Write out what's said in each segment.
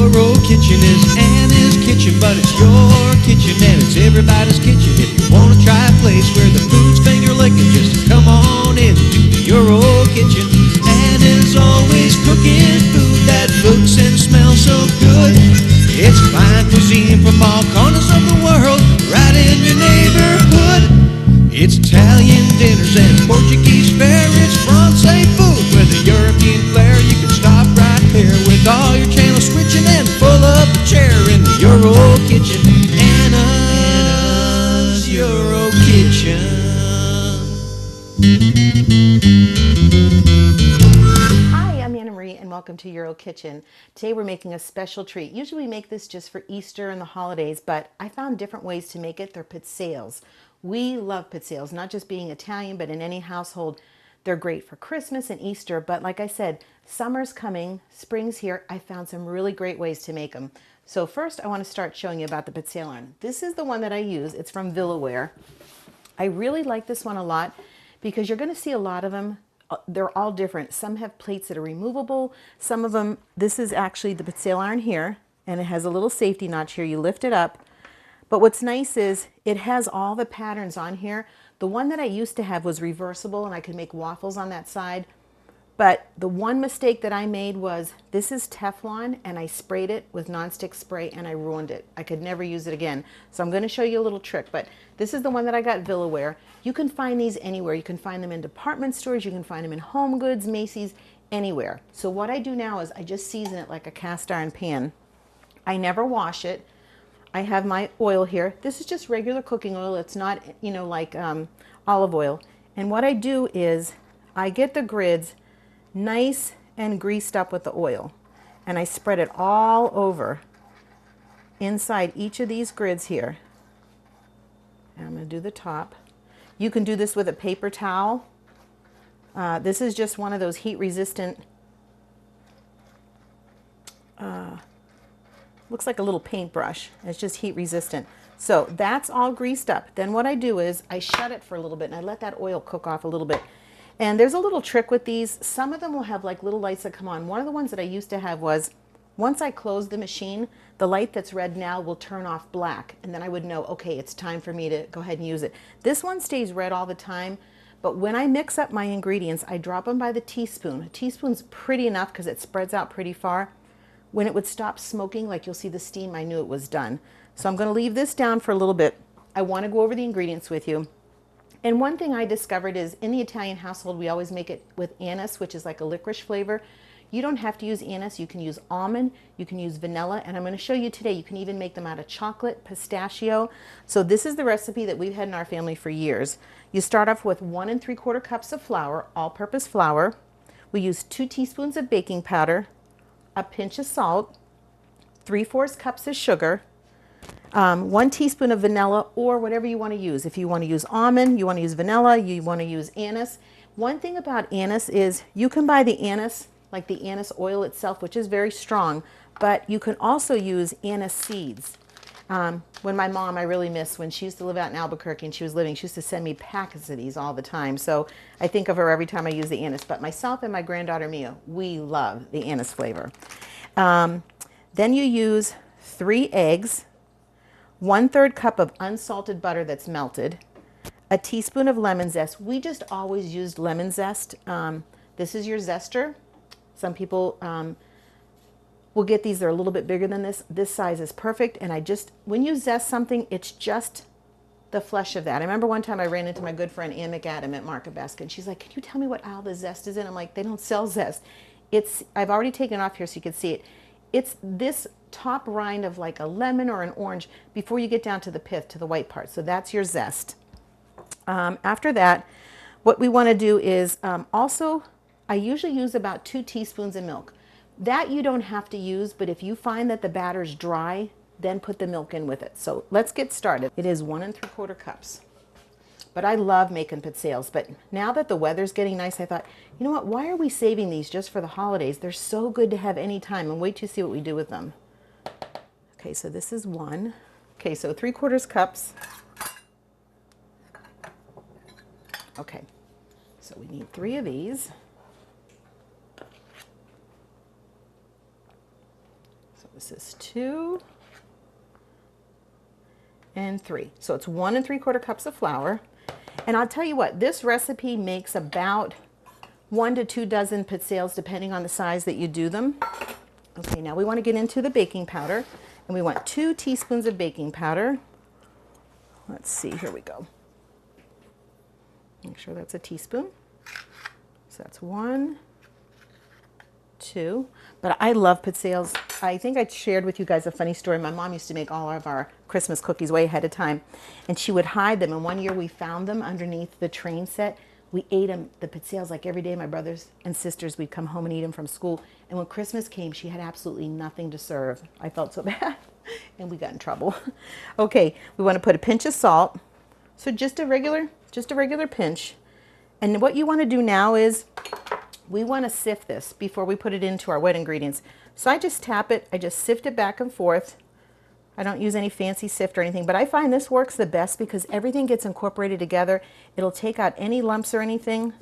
EuroKitchen is Anna's kitchen, but it's your kitchen and it's everybody's kitchen. If you want to try a place where the food's finger licking, just come on in to the EuroKitchen. Anna's always cooking food that looks and smells so good. It's fine cuisine from all corners of the world, right in your neighborhood. It's Italian dinners and Portuguese fare. It's Francais food with a European flair. You can stop right there with all your channels switching and pull up a chair in the EuroKitchen. Anna's EuroKitchen. Hi, I'm Anna Marie and welcome to EuroKitchen. Today we're making a special treat. Usually we make this just for Easter and the holidays, but I found different ways to make it. They're pizzelles. We love pizzelles, not just being Italian, but in any household. They're great for Christmas and Easter, but like I said, summer's coming, spring's here. I found some really great ways to make them. So first I want to start showing you about the pizzelle iron. This is the one that I use. It's from Villaware. I really like this one a lot because you're going to see a lot of them. They're all different. Some have plates that are removable. Some of them, this is actually the pizzelle iron here, and it has a little safety notch here. You lift it up. But what's nice is it has all the patterns on here. The one that I used to have was reversible and I could make waffles on that side. But the one mistake that I made was this is Teflon and I sprayed it with nonstick spray and I ruined it. I could never use it again. So I'm going to show you a little trick, but this is the one that I got Villaware. You can find these anywhere. You can find them in department stores. You can find them in Home Goods, Macy's, anywhere. So what I do now is I just season it like a cast iron pan. I never wash it. I have my oil here. This is just regular cooking oil. It's not, like olive oil. And what I do is I get the grids nice and greased up with the oil. And I spread it all over inside each of these grids here. And I'm going to do the top. You can do this with a paper towel. This is just one of those heat resistant looks like a little paintbrush. It's just heat resistant. So that's all greased up. Then what I do is I shut it for a little bit and I let that oil cook off a little bit. And there's a little trick with these. Some of them will have like little lights that come on. One of the ones that I used to have was once I close the machine, the light that's red now will turn off black. And then I would know, okay, it's time for me to go ahead and use it. This one stays red all the time. But when I mix up my ingredients, I drop them by the teaspoon. A teaspoon's pretty enough because it spreads out pretty far. When it would stop smoking, like you'll see the steam, I knew it was done. So I'm going to leave this down for a little bit. I want to go over the ingredients with you. And one thing I discovered is in the Italian household, we always make it with anise, which is like a licorice flavor. You don't have to use anise. You can use almond. You can use vanilla. And I'm going to show you today, you can even make them out of chocolate, pistachio. So this is the recipe that we've had in our family for years. You start off with 1 3/4 cups of flour, all-purpose flour. We use 2 teaspoons of baking powder, a pinch of salt, 3/4 cups of sugar, 1 teaspoon of vanilla or whatever you want to use. If you want to use almond, you want to use vanilla, you want to use anise. One thing about anise is you can buy the anise, like the anise oil itself, which is very strong, but you can also use anise seeds. When my mom, I really miss when she used to live out in Albuquerque and she was living, she used to send me packets of these all the time. So I think of her every time I use the anise. But myself and my granddaughter Mia, we love the anise flavor. Then you use 3 eggs, 1/3 cup of unsalted butter that's melted, a teaspoon of lemon zest. We just always used lemon zest. This is your zester. Some people we'll get these, they're a little bit bigger than this. This size is perfect. And when you zest something, it's just the flesh of that. I remember one time I ran into my good friend Ann McAdam at Market Basket. And she's like, can you tell me what aisle the zest is in? I'm like, they don't sell zest. I've already taken it off here so you can see it. It's this top rind of like a lemon or an orange before you get down to the pith, to the white part. So that's your zest. After that, what we want to do is also, I usually use about 2 teaspoons of milk. That you don't have to use, but if you find that the batter's dry, then put the milk in with it. So let's get started. It is 1 3/4 cups. But I love making pizzelles. But now that the weather's getting nice, I thought, you know what, why are we saving these just for the holidays? They're so good to have any time, and wait to see what we do with them. Okay, so this is 1. Okay, so 3/4 cups. Okay, so we need 3 of these. So this is 2 and 3. So it's 1 3/4 cups of flour. And I'll tell you what, this recipe makes about 1 to 2 dozen pizzelles depending on the size that you do them. Okay, now we want to get into the baking powder, and we want 2 teaspoons of baking powder. Let's see, here we go. Make sure that's a teaspoon. So that's 1, 2. But I love pizzelles. I think I shared with you guys a funny story. My mom used to make all of our Christmas cookies way ahead of time, and she would hide them. And one year we found them underneath the train set. We ate them, the pizzelles, like every day. My brothers and sisters, we'd come home and eat them from school. And when Christmas came, she had absolutely nothing to serve. I felt so bad, and we got in trouble. Okay, we want to put a pinch of salt. So just a regular pinch. And what you want to do now is we want to sift this before we put it into our wet ingredients. So I just tap it, I just sift it back and forth. I don't use any fancy sift or anything, but I find this works the best because everything gets incorporated together. It'll take out any lumps or anything.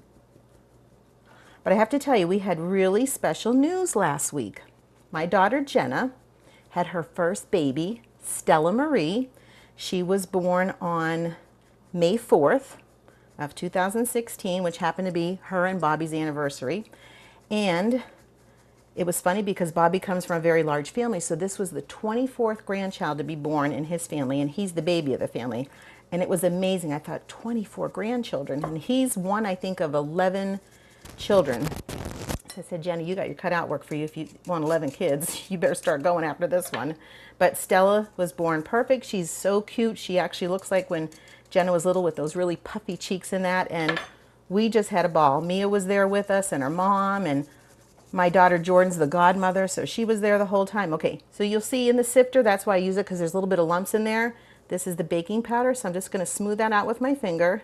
But I have to tell you, we had really special news last week. My daughter Jenna had her first baby, Stella Marie. She was born on May 4th of 2016, which happened to be her and Bobby's anniversary. And it was funny because Bobby comes from a very large family, so this was the 24th grandchild to be born in his family, and he's the baby of the family. And it was amazing. I thought, 24 grandchildren, and he's one, I think, of 11 children. So I said, Jenny, you got your cutout work for you. If you want 11 kids, you better start going after this one. But Stella was born perfect. She's so cute. She actually looks like when Jenna was little with those really puffy cheeks and that, and we just had a ball. Mia was there with us and her mom, and my daughter Jordan's the godmother, so she was there the whole time. Okay, so you'll see in the sifter, that's why I use it, because there's a little bit of lumps in there. This is the baking powder, so I'm just going to smooth that out with my finger.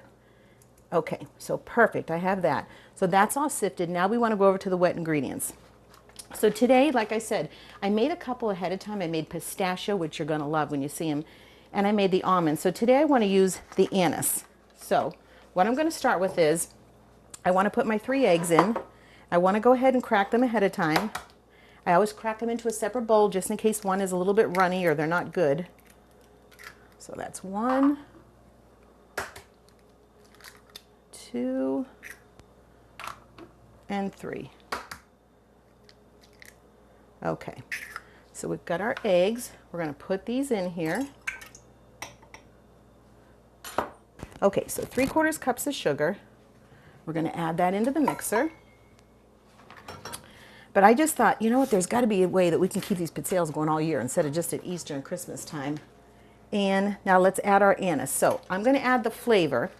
Okay, so perfect, I have that. So that's all sifted. Now we want to go over to the wet ingredients. So today, like I said, I made a couple ahead of time. I made pistachio, which you're going to love when you see them, and I made the almond. So today I want to use the anise. So what I'm going to start with is I want to put my 3 eggs in. I want to go ahead and crack them ahead of time. I always crack them into a separate bowl just in case one is a little bit runny or they're not good. So that's 1, 2, and 3. Okay, so we've got our eggs. We're going to put these in here. Okay, so 3/4 cups of sugar. We're going to add that into the mixer. But I just thought, you know what, there's got to be a way that we can keep these pizzelles going all year instead of just at Easter and Christmas time. And now let's add our anise. So I'm going to add the flavor,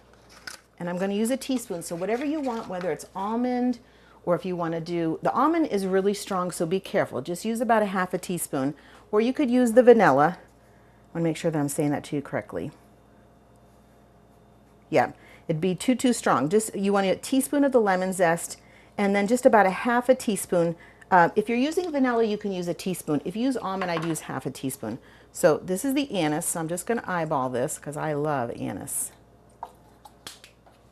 and I'm going to use a teaspoon. So whatever you want, whether it's almond or if you want to do, the almond is really strong, so be careful. Just use about a 1/2 teaspoon, or you could use the vanilla. I want to make sure that I'm saying that to you correctly. Yeah, it'd be too strong. Just, you want a teaspoon of the lemon zest, and then just about a 1/2 teaspoon. If you're using vanilla, you can use a teaspoon. If you use almond, I'd use 1/2 teaspoon. So this is the anise, so I'm just going to eyeball this because I love anise.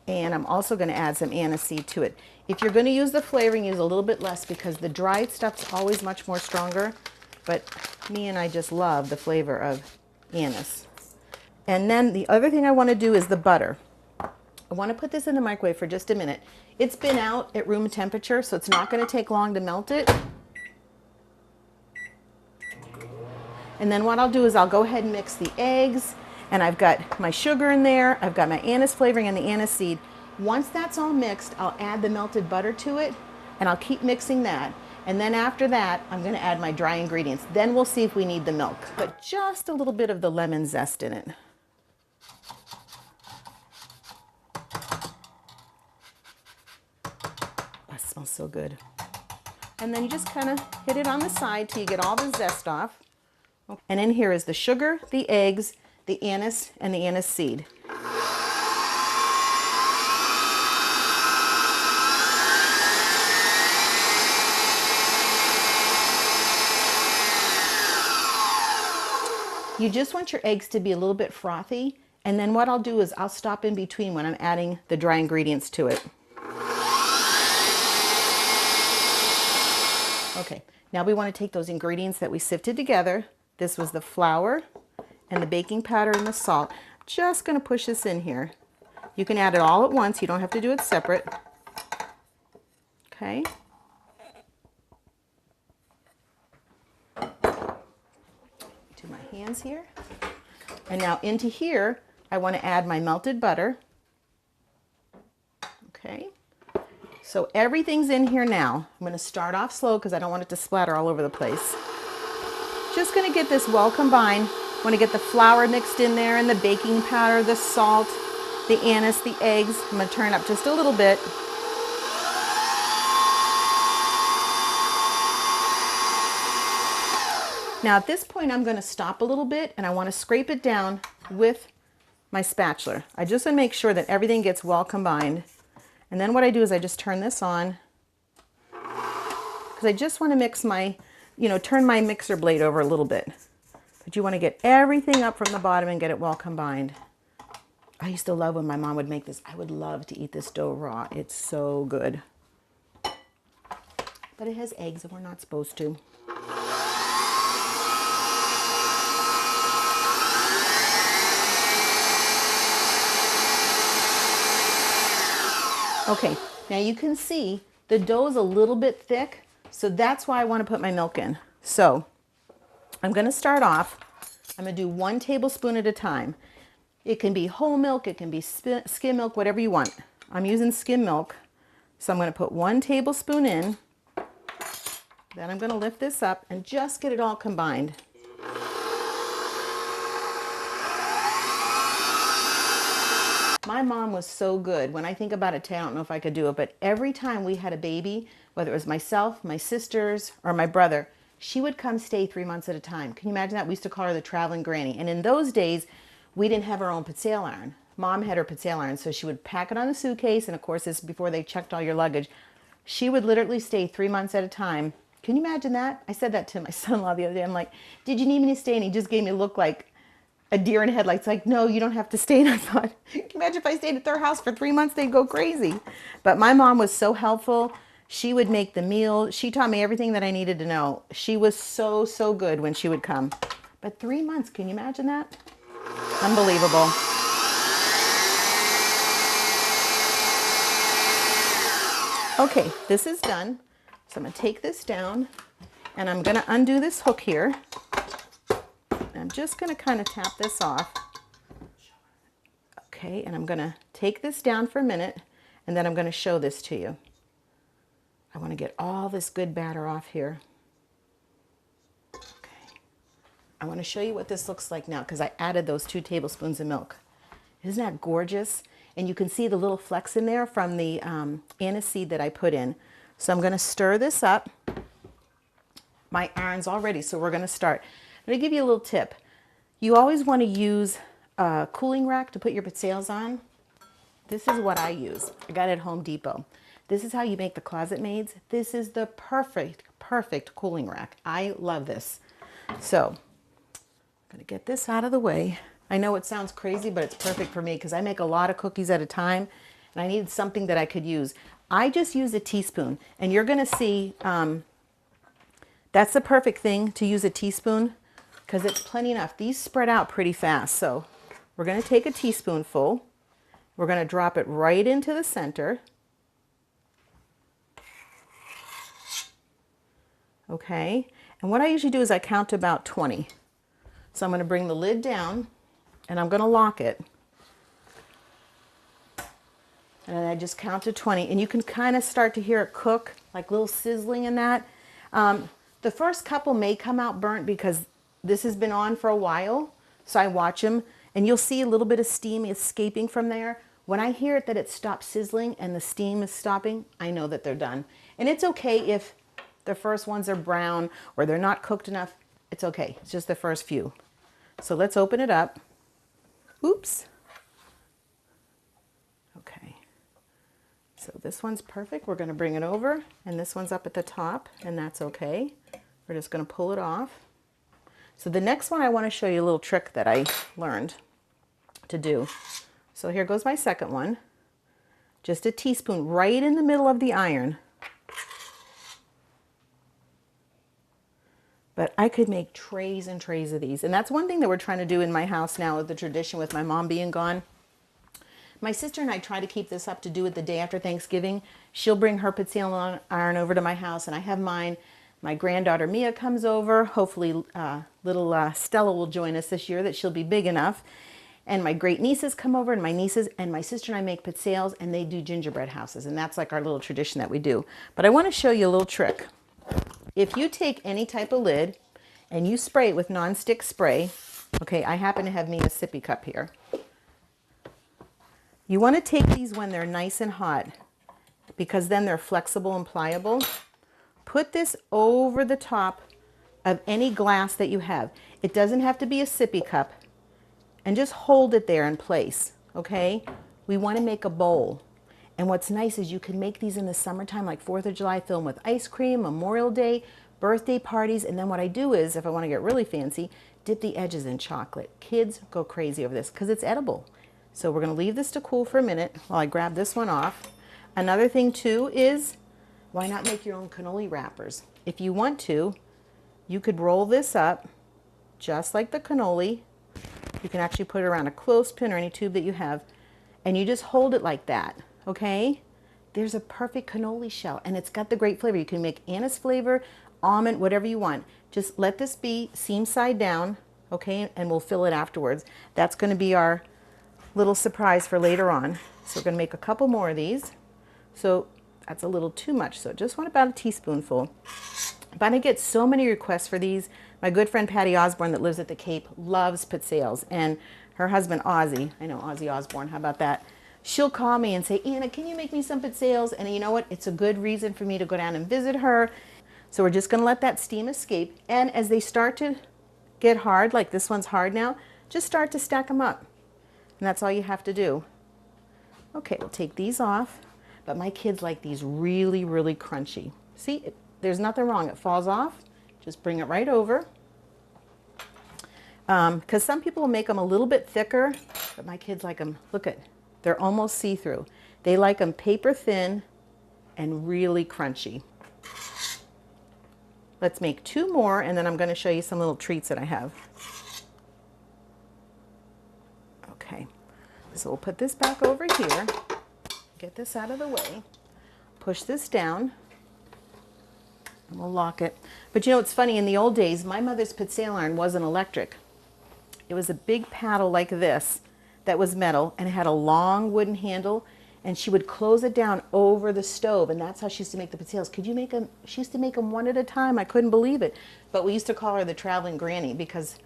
And I'm also going to add some anise seed to it. If you're going to use the flavoring, use a little bit less because the dried stuff's always much more stronger. But me and I just love the flavor of anise. And then the other thing I want to do is the butter. I want to put this in the microwave for just a minute. It's been out at room temperature, so it's not going to take long to melt it. And then what I'll do is I'll go ahead and mix the eggs, and I've got my sugar in there, I've got my anise flavoring and the anise seed. Once that's all mixed, I'll add the melted butter to it, and I'll keep mixing that. And then after that, I'm going to add my dry ingredients. Then we'll see if we need the milk. But just a little bit of the lemon zest in it. That smells so good. And then you just kind of hit it on the side till you get all the zest off. And in here is the sugar, the eggs, the anise, and the anise seed. You just want your eggs to be a little bit frothy, and then what I'll do is I'll stop in between when I'm adding the dry ingredients to it. Okay, Now we want to take those ingredients that we sifted together. This was the flour and the baking powder and the salt. Just going to push this in here. You can add it all at once. You don't have to do it separate. Okay. To my hands here. And now into here, I want to add my melted butter. Okay. So everything's in here now. I'm going to start off slow because I don't want it to splatter all over the place. Just going to get this well combined. Want to get the flour mixed in there and the baking powder, the salt, the anise, the eggs. I'm going to turn up just a little bit. Now at this point I'm going to stop a little bit and I want to scrape it down with my spatula. I just want to make sure that everything gets well combined. And then what I do is I just turn this on because I just want to mix my, turn my mixer blade over a little bit. But you want to get everything up from the bottom and get it well combined. I used to love when my mom would make this. I would love to eat this dough raw. It's so good. But it has eggs and we're not supposed to. Okay, now you can see the dough is a little bit thick, so that's why I want to put my milk in. So I'm going to start off, I'm going to do 1 tablespoon at a time. It can be whole milk, it can be skim milk, whatever you want. I'm using skim milk, so I'm going to put 1 tablespoon in. Then I'm going to lift this up and just get it all combined. My mom was so good. When I think about it today, I don't know if I could do it, but every time we had a baby, whether it was myself, my sisters, or my brother, she would come stay 3 months at a time. Can you imagine that? We used to call her the traveling granny. And in those days, we didn't have our own pizza iron. Mom had her pizza iron, so she would pack it on the suitcase, and of course, this is before they checked all your luggage. She would literally stay 3 months at a time. Can you imagine that? I said that to my son-in-law the other day. I'm like, did you need me to stay? And he just gave me a look like a deer in headlights, like, no, you don't have to stay. And I thought, can you imagine if I stayed at their house for 3 months, they'd go crazy. But my mom was so helpful. She would make the meal. She taught me everything that I needed to know. She was so, so good when she would come. But 3 months, can you imagine that? Unbelievable. Okay, this is done. So I'm going to take this down and I'm going to undo this hook here. I'm just going to kind of tap this off. Okay, and I'm going to take this down for a minute and then I'm going to show this to you. I want to get all this good batter off here. Okay. I want to show you what this looks like now because I added those 2 tablespoons of milk. Isn't that gorgeous? And you can see the little flecks in there from the anise seed that I put in. So I'm going to stir this up. My iron's all ready, so we're going to start. I'm going to give you a little tip. You always want to use a cooling rack to put your potatoes on. This is what I use. I got it at Home Depot. This is how you make the Closet Maids. This is the perfect cooling rack. I love this. So I'm going to get this out of the way. I know it sounds crazy, but it's perfect for me because I make a lot of cookies at a time and I needed something that I could use. I just use a teaspoon and you're going to see that's the perfect thing to use a teaspoon because it's plenty enough. These spread out pretty fast. So we're going to take a teaspoonful. We're going to drop it right into the center. Okay. And what I usually do is I count to about 20. So I'm going to bring the lid down and I'm going to lock it. And I just count to 20 and you can kind of start to hear it cook, like little sizzling in that. The first couple may come out burnt because this has been on for a while. So I watch them and you'll see a little bit of steam escaping from there. When I hear it that it stops sizzling and the steam is stopping, I know that they're done. And it's okay if the first ones are brown or they're not cooked enough. It's okay. It's just the first few. So let's open it up. Oops. Okay. So this one's perfect. We're going to bring it over and this one's up at the top and that's okay. We're just going to pull it off. So the next one I want to show you a little trick that I learned to do. So here goes my second one. Just a teaspoon right in the middle of the iron. But I could make trays and trays of these. And that's one thing that we're trying to do in my house now with the tradition with my mom being gone. My sister and I try to keep this up to do it the day after Thanksgiving. She'll bring her pizzelle iron over to my house and I have mine. My granddaughter Mia comes over. Hopefully little Stella will join us this year, that she'll be big enough. And my great nieces come over, and my nieces and my sister and I make pizzelles, and they do gingerbread houses. And that's like our little tradition that we do. But I want to show you a little trick. If you take any type of lid and you spray it with nonstick spray, okay, I happen to have Mia's sippy cup here. You want to take these when they're nice and hot, because then they're flexible and pliable. Put this over the top of any glass that you have. It doesn't have to be a sippy cup. And just hold it there in place, okay? We want to make a bowl. And what's nice is you can make these in the summertime, like 4th of July, fill them with ice cream, Memorial Day, birthday parties. And then what I do is, if I want to get really fancy, dip the edges in chocolate. Kids go crazy over this because it's edible. So we're going to leave this to cool for a minute while I grab this one off. Another thing too is, why not make your own cannoli wrappers? If you want to, you could roll this up just like the cannoli. You can actually put it around a clothespin or any tube that you have, and you just hold it like that, okay? There's a perfect cannoli shell, and it's got the great flavor. You can make anise flavor, almond, whatever you want. Just let this be seam side down, okay, and we'll fill it afterwards. That's going to be our little surprise for later on. So we're going to make a couple more of these. So that's a little too much, so just want about a teaspoonful. But I get so many requests for these. My good friend Patty Osborne that lives at the Cape loves pizzelles, and her husband Ozzy, I know Ozzy Osbourne, how about that? She'll call me and say, Anna, can you make me some pizzelles? And you know what? It's a good reason for me to go down and visit her. So we're just going to let that steam escape. And as they start to get hard, like this one's hard now, just start to stack them up. And that's all you have to do. Okay, we'll take these off. But my kids like these really, really crunchy. See, there's nothing wrong. It falls off. Just bring it right over. Because some people will make them a little bit thicker, but my kids like them. Look at, they're almost see-through. They like them paper thin and really crunchy. Let's make 2 more, and then I'm going to show you some little treats that I have. Okay, so we'll put this back over here. Get this out of the way. Push this down. And we'll lock it. But you know, it's funny, in the old days, my mother's pizzelle iron wasn't electric. It was a big paddle like this that was metal, and it had a long wooden handle, and she would close it down over the stove, and that's how she used to make the pizzelles. Could you make them? She used to make them one at a time. I couldn't believe it. But we used to call her the traveling granny, because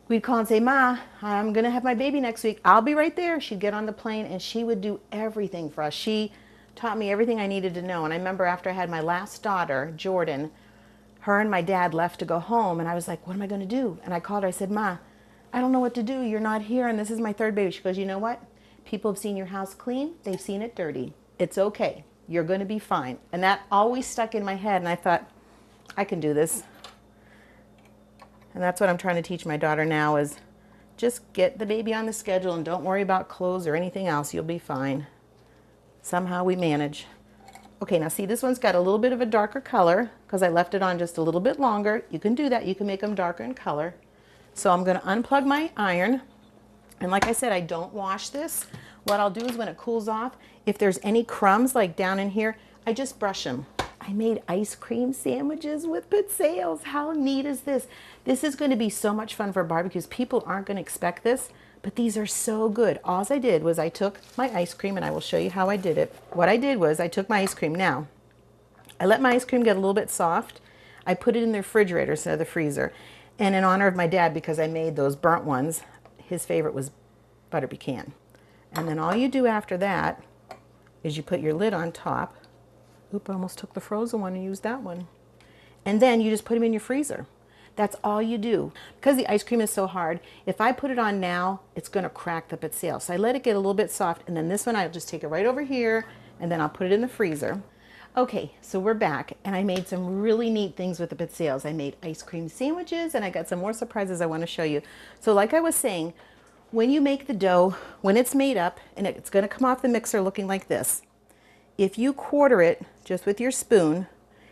we'd call and say, Ma, I'm going to have my baby next week. I'll be right there. She'd get on the plane, and she would do everything for us. She taught me everything I needed to know. And I remember after I had my last daughter, Jordan, her and my dad left to go home, and I was like, what am I going to do? And I called her. I said, Ma, I don't know what to do. You're not here, and this is my 3rd baby. She goes, you know what? People have seen your house clean. They've seen it dirty. It's okay. You're going to be fine. And that always stuck in my head, and I thought, I can do this. And that's what I'm trying to teach my daughter now, is just get the baby on the schedule and don't worry about clothes or anything else. You'll be fine. Somehow we manage. Okay, now see, this one's got a little bit of a darker color because I left it on just a little bit longer. You can do that. You can make them darker in color. So I'm going to unplug my iron. And like I said, I don't wash this. What I'll do is when it cools off, if there's any crumbs like down in here, I just brush them. I made ice cream sandwiches with pizzelles. How neat is this? This is going to be so much fun for barbecues. People aren't going to expect this, but these are so good. All I did was I took my ice cream, and I will show you how I did it. What I did was I took my ice cream. Now, I let my ice cream get a little bit soft. I put it in the refrigerator instead of the freezer. And in honor of my dad, because I made those burnt ones, his favorite was butter pecan. And then all you do after that is you put your lid on top. Oop, I almost took the frozen one and used that one. And then you just put them in your freezer. That's all you do. Because the ice cream is so hard, if I put it on now, it's going to crack the pizzelle. So I let it get a little bit soft, and then this one I'll just take it right over here, and then I'll put it in the freezer. Okay, so we're back, and I made some really neat things with the pizzelles. I made ice cream sandwiches, and I got some more surprises I want to show you. So like I was saying, when you make the dough, when it's made up, and it's going to come off the mixer looking like this, if you quarter it just with your spoon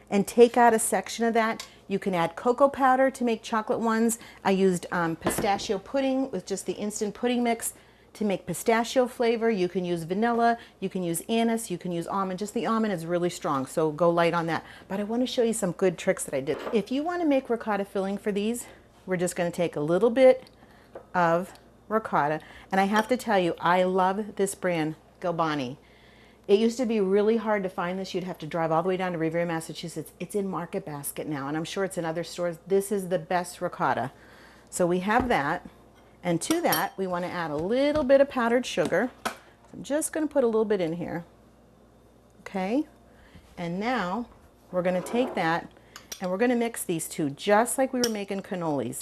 and take out a section of that, You can add cocoa powder to make chocolate ones. I used pistachio pudding with just the instant pudding mix to make pistachio flavor. You can use vanilla, you can use anise, you can use almond. Just the almond is really strong, so go light on that. But I want to show you some good tricks that I did. If you want to make ricotta filling for these, we're just going to take a little bit of ricotta. And I have to tell you, I love this brand, Galbani. It used to be really hard to find this. You'd have to drive all the way down to Revere, Massachusetts. It's in Market Basket now, and I'm sure it's in other stores. This is the best ricotta. So we have that. And to that, we want to add a little bit of powdered sugar. I'm just going to put a little bit in here. Okay? And now we're going to take that and we're going to mix these two just like we were making cannolis.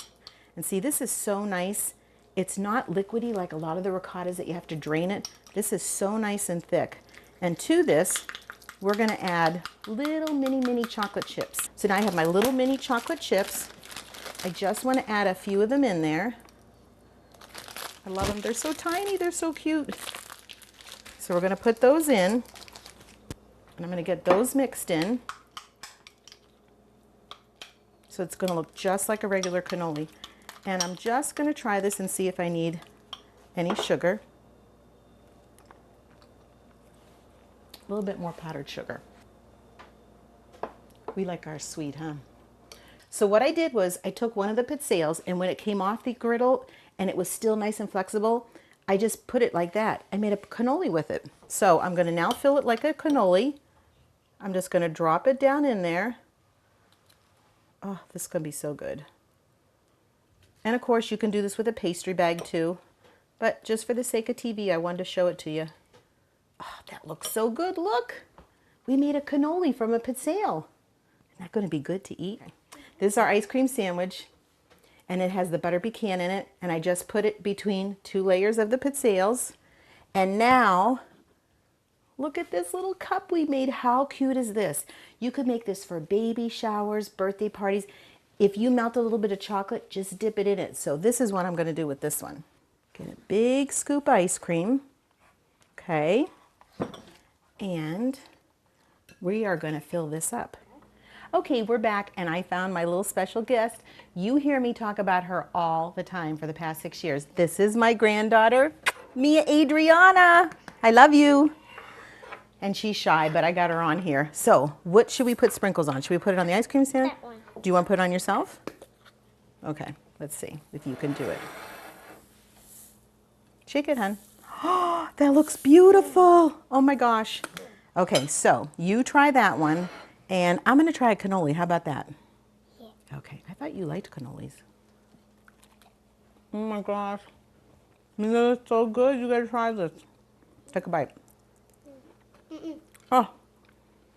And see, this is so nice. It's not liquidy like a lot of the ricottas that you have to drain it. This is so nice and thick. And to this, we're going to add little mini chocolate chips. So now I have my little mini chocolate chips. I just want to add a few of them in there. I love them. They're so tiny. They're so cute. So we're going to put those in. And I'm going to get those mixed in. So it's going to look just like a regular cannoli. And I'm just going to try this and see if I need any sugar. A little bit more powdered sugar. We like ours sweet, huh? So what I did was I took one of the pizzelles, and when it came off the griddle and it was still nice and flexible, I just put it like that. I made a cannoli with it. So I'm going to now fill it like a cannoli. I'm just going to drop it down in there. Oh, this is going to be so good. And of course you can do this with a pastry bag too, but just for the sake of TV, I wanted to show it to you. Oh, that looks so good. Look, we made a cannoli from a pizzelle. Isn't that going to be good to eat? This is our ice cream sandwich, and it has the butter pecan in it, and I just put it between 2 layers of the pizzelles. And now, look at this little cup we made. How cute is this? You could make this for baby showers, birthday parties. If you melt a little bit of chocolate, just dip it in it. So this is what I'm going to do with this one. Get a big scoop of ice cream. Okay. And we are going to fill this up. Okay, we're back, and I found my little special guest. You hear me talk about her all the time for the past 6 years. This is my granddaughter, Mia Adriana. I love you. And she's shy, but I got her on here. So what should we put sprinkles on? Should we put it on the ice cream stand? That one. Do you want to put it on yourself? Okay, let's see if you can do it. Shake it, hun. Oh, that looks beautiful. Oh my gosh. Okay, so you try that one. And I'm going to try a cannoli. How about that? Yeah. Okay. I thought you liked cannolis. Oh my gosh. This is so good. You got to try this. Take a bite. Oh,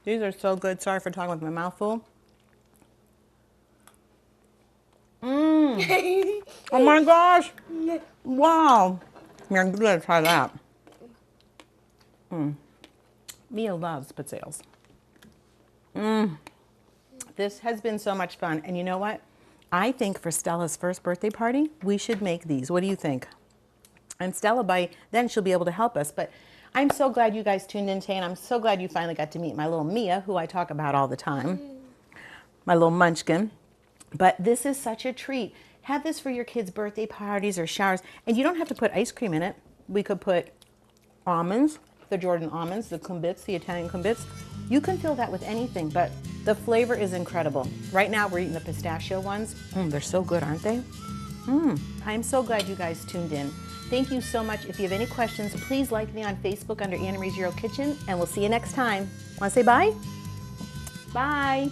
these are so good. Sorry for talking with my mouth full. Mmm. Oh my gosh. Wow. You're going to try that. Mia loves pizzelles. This has been so much fun. And you know what? I think for Stella's first birthday party, we should make these. What do you think? And Stella, by then, she'll be able to help us. But I'm so glad you guys tuned in today, and I'm so glad you finally got to meet my little Mia, who I talk about all the time. My little munchkin. But this is such a treat. Have this for your kids' birthday parties or showers. And you don't have to put ice cream in it. We could put almonds, the Jordan almonds, the Kumbits, the Italian Kumbits. You can fill that with anything, but the flavor is incredible. Right now we're eating the pistachio ones. They're so good, aren't they? I'm so glad you guys tuned in. Thank you so much. If you have any questions, please like me on Facebook under Anna Marie's Euro Kitchen, and we'll see you next time. Want to say bye? Bye.